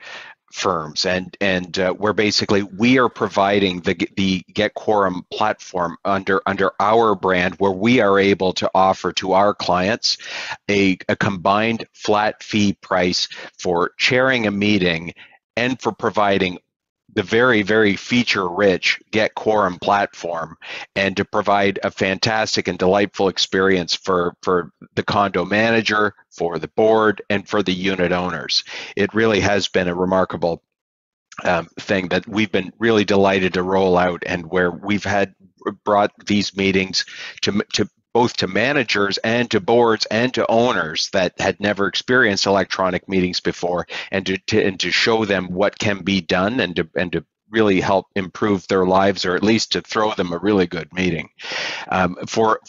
firms, and where basically we are providing the GetQuorum platform under our brand, where we are able to offer to our clients a combined flat fee price for chairing a meeting and for providing the very, very feature-rich GetQuorum platform, and to provide a fantastic and delightful experience for the condo manager, for the board, and for the unit owners. It really has been a remarkable thing that we've been really delighted to roll out, and where we've brought these meetings to both to managers and to boards and to owners that had never experienced electronic meetings before, and to show them what can be done, and to really help improve their lives, or at least to throw them a really good meeting for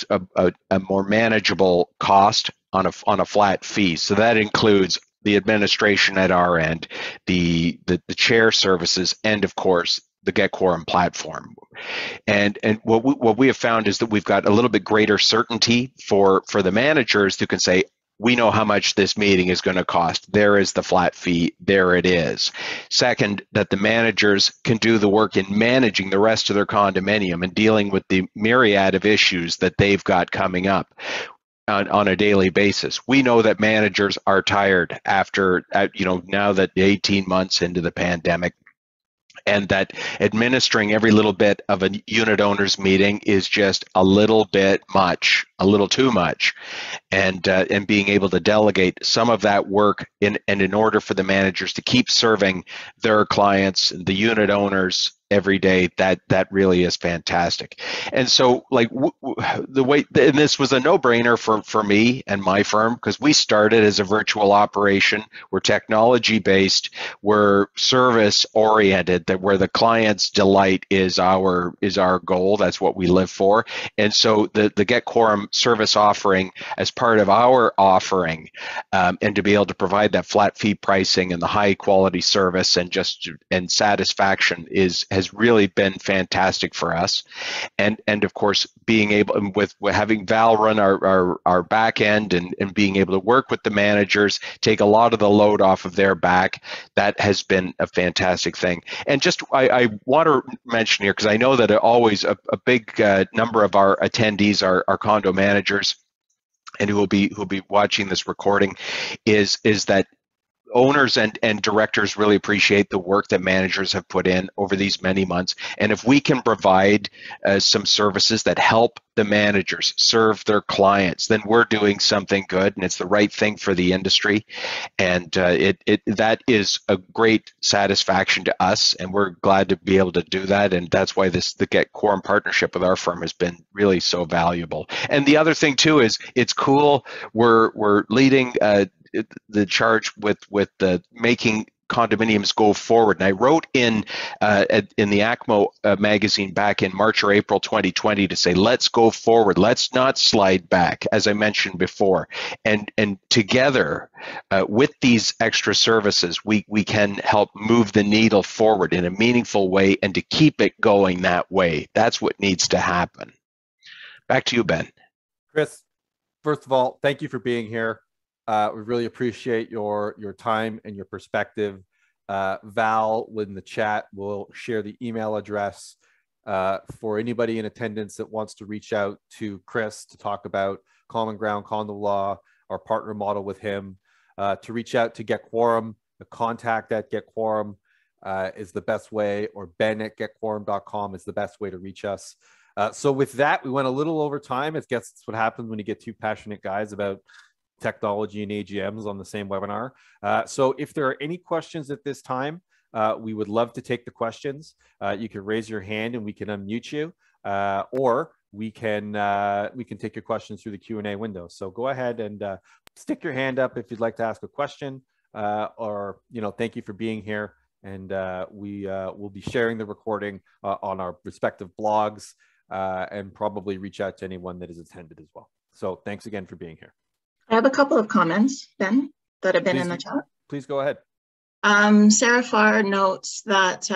a more manageable cost on a flat fee. So that includes the administration at our end, the chair services, and of course the GetQuorum platform. And what we have found is that we've got a little bit greater certainty for the managers who can say, we know how much this meeting is going to cost. There is the flat fee. There it is. Second, that the managers can do the work in managing the rest of their condominium and dealing with the myriad of issues that they've got coming up on a daily basis. We know that managers are tired after, now that 18 months into the pandemic, and that administering every little bit of a unit owners meeting is just a little bit much, a little too much, and being able to delegate some of that work in order for the managers to keep serving their clients, the unit owners, every day, that really is fantastic. And so, like, and this was a no-brainer for me and my firm, because we started as a virtual operation. We're technology-based, we're service-oriented, that where the client's delight is our goal. That's what we live for. And so the GetQuorum service offering as part of our offering, and to be able to provide that flat fee pricing and the high quality service and satisfaction has really been fantastic for us. And of course, being able, with having Val run our back end, and being able to work with the managers, take a lot of the load off of their back, that has been a fantastic thing. And just I want to mention here, because I know that always a big number of our attendees are condo managers, and who will be watching this recording, is that owners and directors really appreciate the work that managers have put in over these many months. And if we can provide some services that help the managers serve their clients, then we're doing something good, and it's the right thing for the industry. And that is a great satisfaction to us, and we're glad to be able to do that. And that's why the GetQuorum partnership with our firm has been really so valuable. And the other thing too is, it's cool. We're leading the charge with the making condominiums go forward. And I wrote in the ACMO magazine back in March or April 2020 to say, let's go forward. Let's not slide back, as I mentioned before. And together with these extra services, we can help move the needle forward in a meaningful way, and to keep it going that way. That's what needs to happen. Back to you, Ben. Chris, first of all, thank you for being here. We really appreciate your time and your perspective. Val, in the chat, will share the email address for anybody in attendance that wants to reach out to Chris to talk about Common Ground Condo Law, our partner model with him, to reach out to GetQuorum. The contact at GetQuorum is the best way, or ben@getquorum.com is the best way to reach us. So with that, we went a little over time. I guess that's what happens when you get two passionate guys about technology and AGMs on the same webinar. So if there are any questions at this time, we would love to take the questions. You can raise your hand and we can unmute you, or we can take your questions through the Q&A window. So go ahead and stick your hand up if you'd like to ask a question. or, thank you for being here. And we will be sharing the recording on our respective blogs and probably reach out to anyone that has attended as well. So thanks again for being here. I have a couple of comments, Ben, that have been in the chat. Please go ahead. Sarah Farr notes that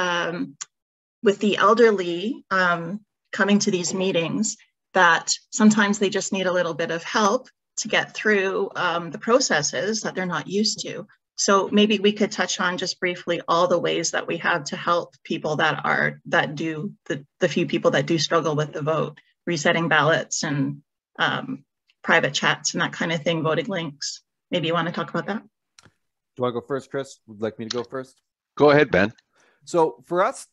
with the elderly coming to these meetings, that sometimes they just need a little bit of help to get through the processes that they're not used to. So maybe we could touch on just briefly all the ways that we have to help people the few people that do struggle with the vote, resetting ballots and private chats and that kind of thing, voting links. Maybe you want to talk about that? Do you want to go first, Chris? Would you like me to go first? Go ahead, Ben. So for us,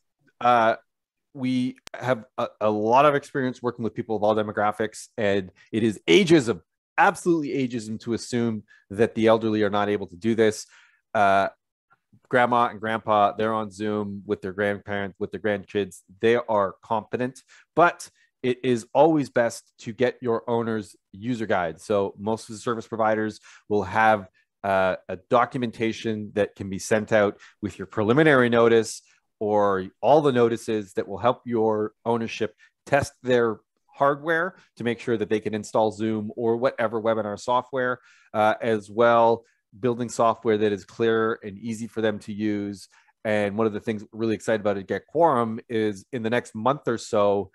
we have a lot of experience working with people of all demographics, and it is ageism, absolutely ageism, to assume that the elderly are not able to do this. Grandma and grandpa, they're on Zoom with their grandparents, with their grandkids. They are competent, but it is always best to get your owner's user guide. So most of the service providers will have a documentation that can be sent out with your preliminary notice or all the notices that will help your ownership test their hardware to make sure that they can install Zoom or whatever webinar software, as well, building software that is clear and easy for them to use. And one of the things we're really excited about at GetQuorum is in the next month or so,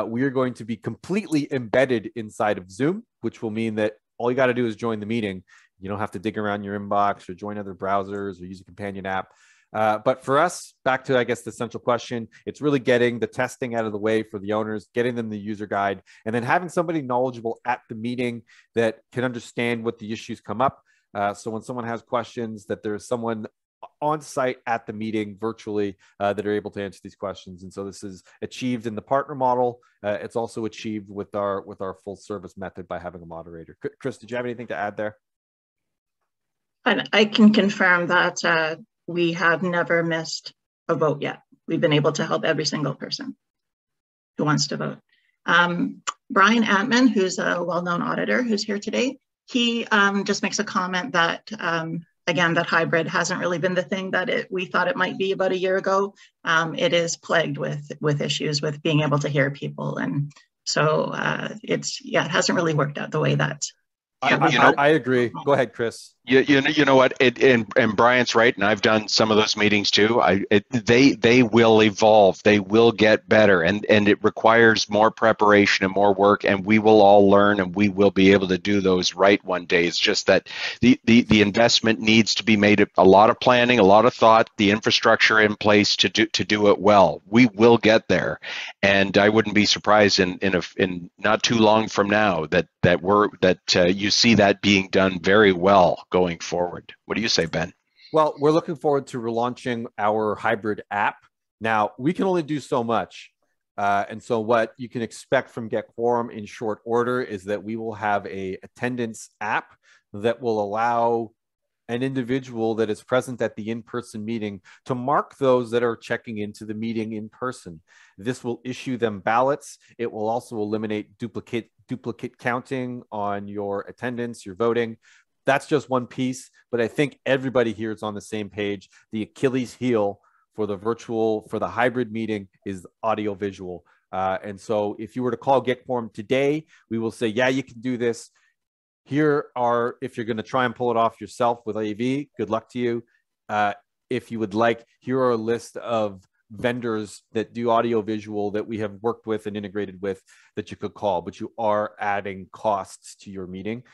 we are going to be completely embedded inside of Zoom, which will mean that all you got to do is join the meeting. You don't have to dig around your inbox or join other browsers or use a companion app. But for us, back to, I guess, the central question, it's really getting the testing out of the way for the owners, getting them the user guide, and then having somebody knowledgeable at the meeting that can understand what the issues come up. So when someone has questions, that there's someone on site at the meeting virtually that are able to answer these questions. And so this is achieved in the partner model. It's also achieved with our full service method by having a moderator. Chris, did you have anything to add there? And I can confirm that we have never missed a vote yet. We've been able to help every single person who wants to vote. Brian Antman, who's a well-known auditor who's here today, he just makes a comment that, again, that hybrid hasn't really been the thing that we thought it might be about a year ago. It is plagued with issues with being able to hear people. And so it hasn't really worked out the way that I agree. Go ahead, Chris. You know what? And Brian's right, and I've done some of those meetings too. They will evolve. They will get better, and it requires more preparation and more work. And we will all learn, and we will be able to do those right one day. It's just that the investment needs to be made. A lot of planning, a lot of thought, the infrastructure in place to do it well. We will get there, and I wouldn't be surprised in not too long from now that you see that being done very well going forward. What do you say, Ben? Well, we're looking forward to relaunching our hybrid app. Now, we can only do so much. And so what you can expect from GetQuorum in short order is that we will have a attendance app that will allow an individual that is present at the in-person meeting to mark those that are checking into the meeting in person. This will issue them ballots. It will also eliminate duplicate counting on your attendance, your voting. That's just one piece, but I think everybody here is on the same page. The Achilles heel for the hybrid meeting is audio visual. And so if you were to call GetQuorum today, we will say, yeah, you can do this. If you're going to try and pull it off yourself with AV, good luck to you. If you would like, here are a list of vendors that do audio visual that we have worked with and integrated with that you could call, but you are adding costs to your meeting,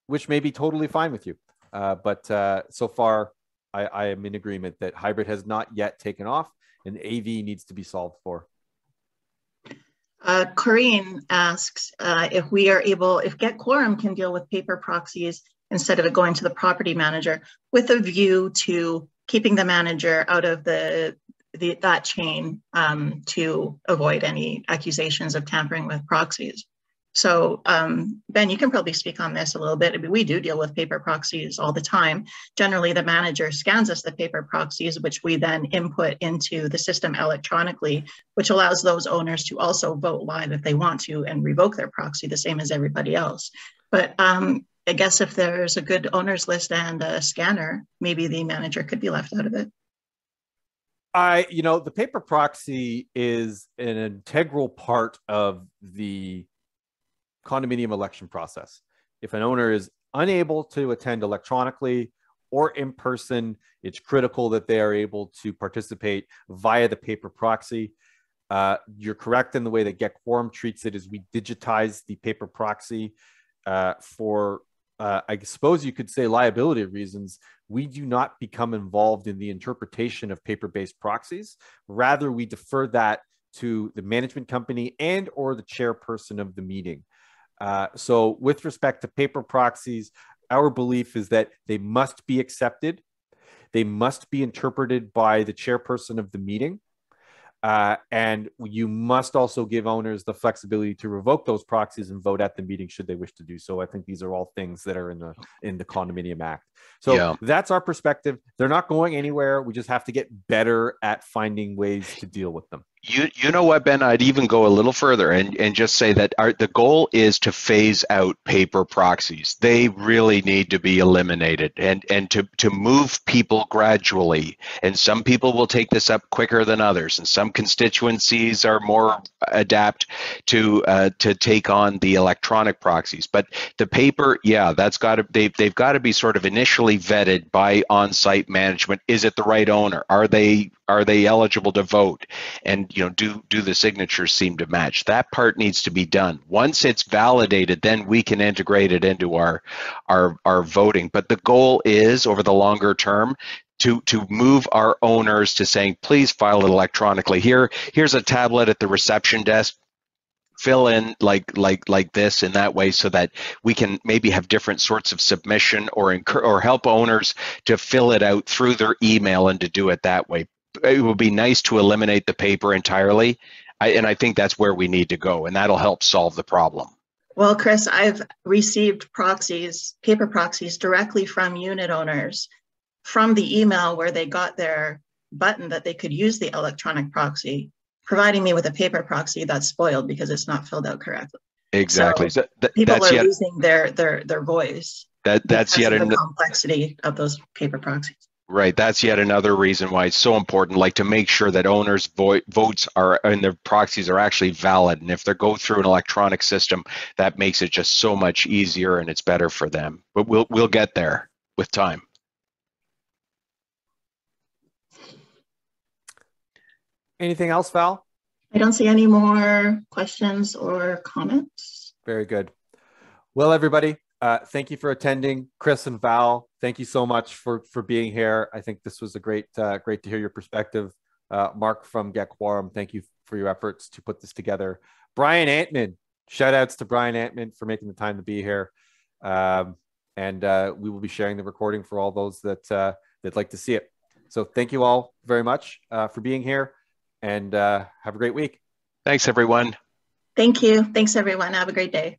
which may be totally fine with you. But so far, I am in agreement that hybrid has not yet taken off and AV needs to be solved for. Corrine asks if GetQuorum can deal with paper proxies instead of it going to the property manager with a view to keeping the manager out of that chain to avoid any accusations of tampering with proxies. So Ben, you can probably speak on this a little bit. I mean, we do deal with paper proxies all the time. Generally, the manager scans us the paper proxies, which we then input into the system electronically, which allows those owners to also vote live if they want to and revoke their proxy, the same as everybody else. But I guess if there's a good owner's list and a scanner, maybe the manager could be left out of it. The paper proxy is an integral part of the condominium election process. If an owner is unable to attend electronically or in person, it's critical that they are able to participate via the paper proxy. You're correct in the way that GetQuorum treats it, is we digitize the paper proxy for, I suppose you could say, liability reasons. We do not become involved in the interpretation of paper-based proxies. Rather, we defer that to the management company and or the chairperson of the meeting. So with respect to paper proxies, our belief is that they must be accepted. They must be interpreted by the chairperson of the meeting. And you must also give owners the flexibility to revoke those proxies and vote at the meeting should they wish to do so. I think these are all things that are in the Condominium Act. So that's our perspective. They're not going anywhere. We just have to get better at finding ways to deal with them. You know what, Ben? I'd even go a little further and just say that the goal is to phase out paper proxies. They really need to be eliminated and to move people gradually. And some people will take this up quicker than others, and some constituencies are more adept to take on the electronic proxies. But the paper, they've got to be sort of initially vetted by on-site management. Is it the right owner? Are they eligible to vote? And do the signatures seem to match? That part needs to be done. Once it's validated, then we can integrate it into our voting. But the goal is, over the longer term, to move our owners to saying, please file it electronically. Here's a tablet at the reception desk. Fill in like this in that way, so that we can maybe have different sorts of submission or help owners to fill it out through their email and to do it that way. It would be nice to eliminate the paper entirely, and I think that's where we need to go, and that'll help solve the problem. Well, Chris, I've received paper proxies directly from unit owners from the email where they got their button that they could use the electronic proxy, providing me with a paper proxy that's spoiled because it's not filled out correctly. Exactly. So people are losing their voice. That's yet the complexity of those paper proxies. Right. That's yet another reason why it's so important, like to make sure that owners' votes are and their proxies are actually valid. And if they go through an electronic system, that makes it just so much easier and it's better for them. But we'll get there with time. Anything else, Val? I don't see any more questions or comments. Very good. Well, everybody, thank you for attending. Chris and Val, thank you so much for being here. I think this was a great to hear your perspective. Mark from GetQuorum, thank you for your efforts to put this together. Brian Antman, shout outs to Brian Antman for making the time to be here. And we will be sharing the recording for all those that'd like to see it. So thank you all very much for being here, and have a great week. Thanks, everyone. Thank you. Thanks, everyone. Have a great day.